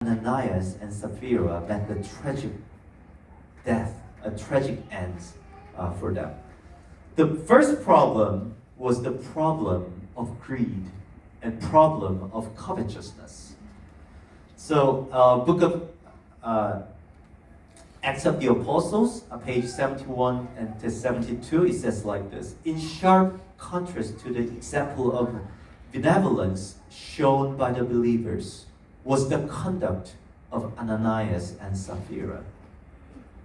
Ananias and Sapphira met the tragic death, a tragic end for them. The first problem was the problem of greed and problem of covetousness. So, book of Acts of the Apostles, page 71 and 72, it says like this: in sharp contrast to the example of benevolence shown by the believers was the conduct of Ananias and Sapphira.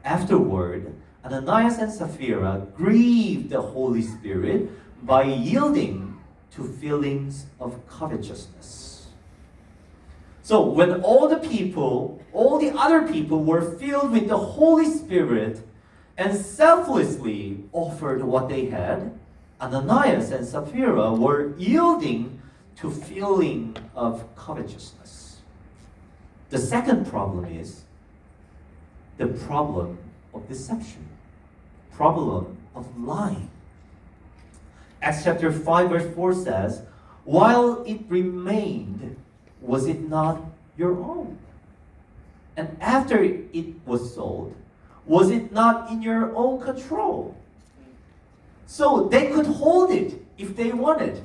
Afterward, Ananias and Sapphira grieved the Holy Spirit by yielding to feelings of covetousness. So when all the other people were filled with the Holy Spirit and selflessly offered what they had, Ananias and Sapphira were yielding to feeling of covetousness. The second problem is the problem of deception, problem of lying. Acts chapter 5 verse 4 says, while it remained, was it not your own? And after it was sold, was it not in your own control? So they could hold it if they wanted.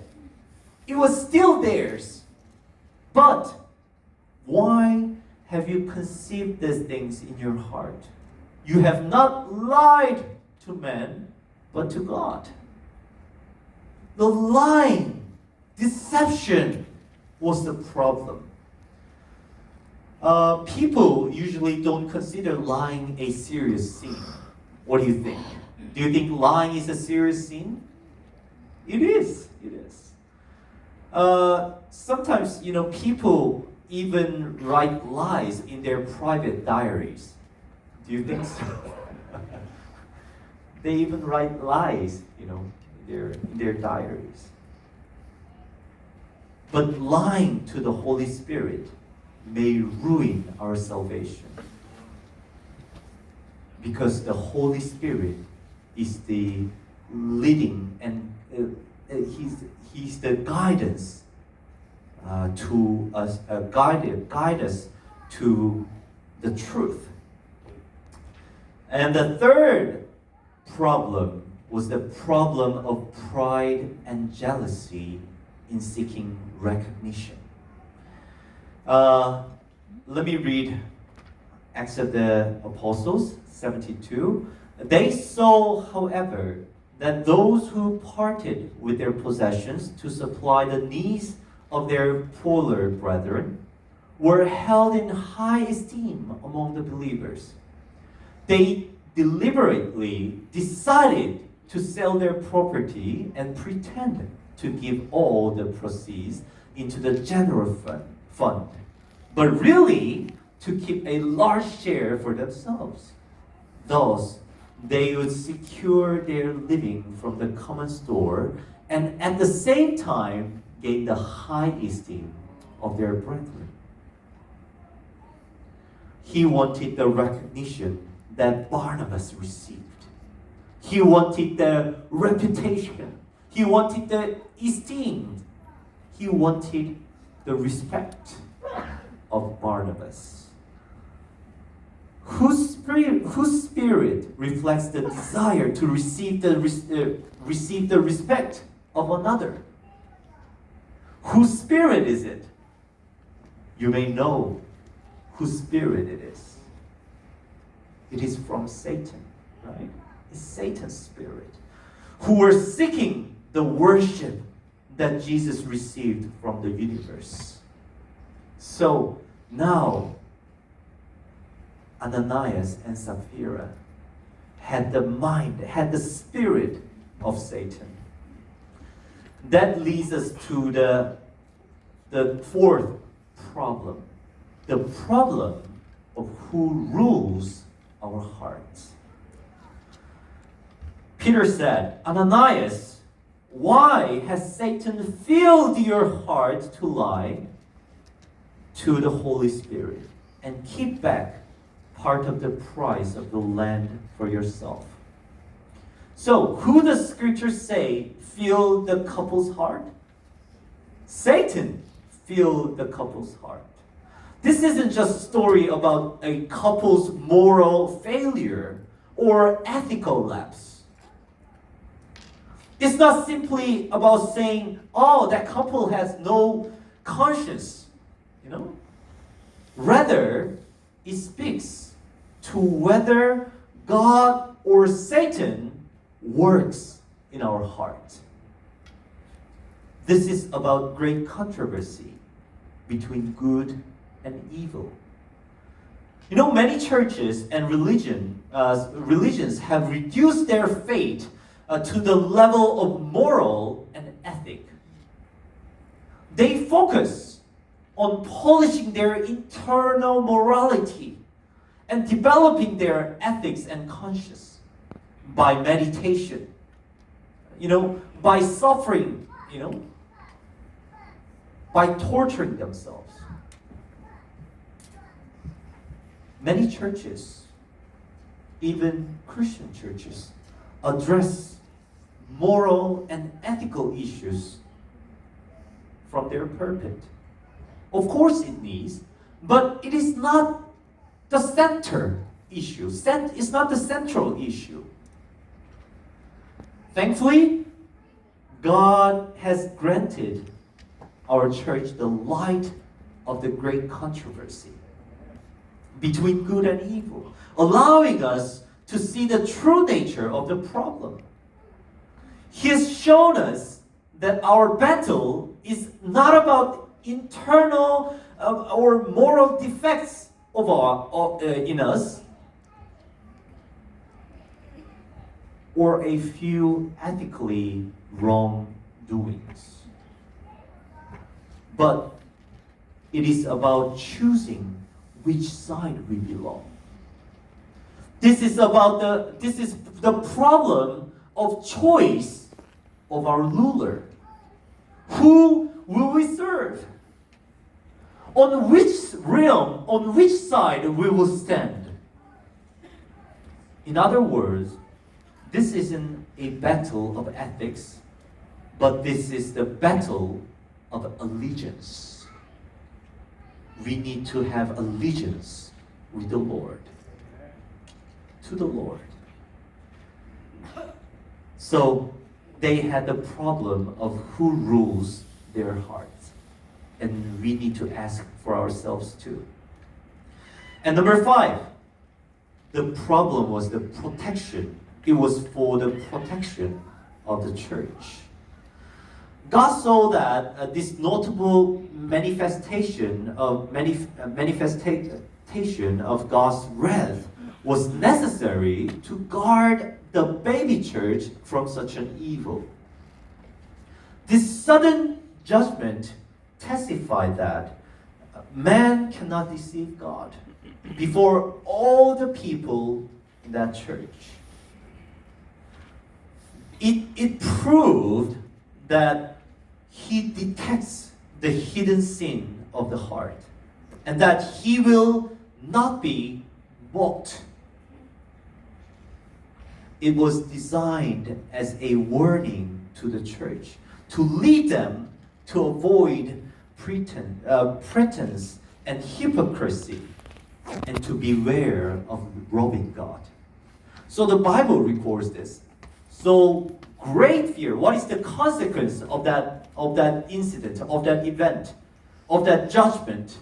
It was still theirs. But why have you conceived these things in your heart? You have not lied to men, but to God. The lying, deception was the problem. People usually don't consider lying a serious sin. What do you think? Do you think lying is a serious sin? It is. It is. Sometimes, people even write lies in their private diaries. Do you think so? They even write lies, in their diaries. But lying to the Holy Spirit may ruin our salvation. Because the Holy Spirit is the leading and he's the guidance to us, guide us to the truth. And the third problem was the problem of pride and jealousy in seeking recognition. Let me read Acts of the Apostles 72. They saw, however, that those who parted with their possessions to supply the needs of their poorer brethren were held in high esteem among the believers. They deliberately decided to sell their property and pretend to give all the proceeds into the general fund, but really to keep a large share for themselves. Thus, they would secure their living from the common store and at the same time gain the high esteem of their brethren. He wanted the recognition that Barnabas received. He wanted the reputation. He wanted the esteem. He wanted the respect of Barnabas. Whose spirit reflects the desire to receive the respect of another? Whose spirit is it? You may know whose spirit it is. It is from Satan, right? It's Satan's spirit, who were seeking the worship that Jesus received from the universe. So now, Ananias and Sapphira had the spirit of Satan. That leads us to the fourth problem, the problem of who rules our hearts. Peter said, Ananias, why has Satan filled your heart to lie to the Holy Spirit and keep back part of the price of the land for yourself? So, who does Scripture say filled the couple's heart? Satan filled the couple's heart. This isn't just a story about a couple's moral failure or ethical lapse. It's not simply about saying, oh, that couple has no conscience, you know? Rather, it speaks to whether God or Satan works in our heart. This is about great controversy between good and evil. You know, many churches and religions have reduced their faith to the level of moral and ethic. They focus on polishing their internal morality and developing their ethics and conscience by meditation, by suffering, by torturing themselves. Many churches, even Christian churches, address moral and ethical issues from their pulpit. Of course it needs, but it is not the center issue. It's not the central issue. Thankfully, God has granted our church the light of the great controversy between good and evil, allowing us to see the true nature of the problem. He has shown us that our battle is not about internal or moral defects in us, or a few ethically wrongdoings. But it is about choosing which side we belong. This is the problem of choice of our ruler. Who will we serve? On which realm, on which side we will stand? In other words, this isn't a battle of ethics, but this is the battle of allegiance. We need to have allegiance with the Lord, to the Lord. So they had the problem of who rules their hearts. And we need to ask for ourselves too. And number 5, the problem was the protection. It was for the protection of the church. God saw that this notable manifestation of God's wrath was necessary to guard the baby church from such an evil. This sudden judgment testified that man cannot deceive God before all the people in that church. It proved that he detects the hidden sin of the heart and that he will not be mocked. It was designed as a warning to the church to lead them to avoid pretense and hypocrisy and to beware of robbing God. So the Bible records this. So great fear. What is the consequence of that incident, of that event, of that judgment?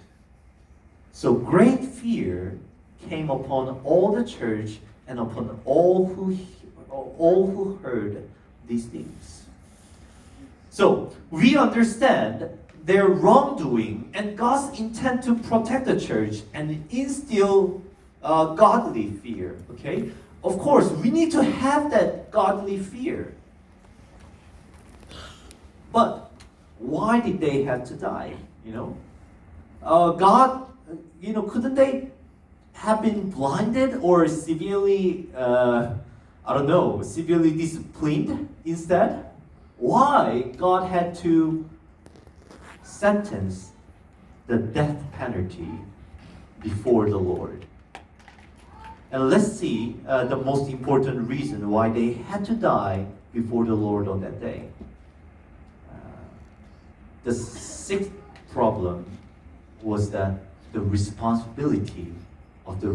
So great fear came upon all the church and upon all who heard these things. So we understand their wrongdoing and God's intent to protect the church and instill godly fear. Okay, of course we need to have that godly fear. But why did they have to die? God, couldn't they have been blinded or severely, severely disciplined instead? Why God had to sentence the death penalty before the Lord? And let's see the most important reason why they had to die before the Lord on that day. The sixth problem was that the the responsibility of the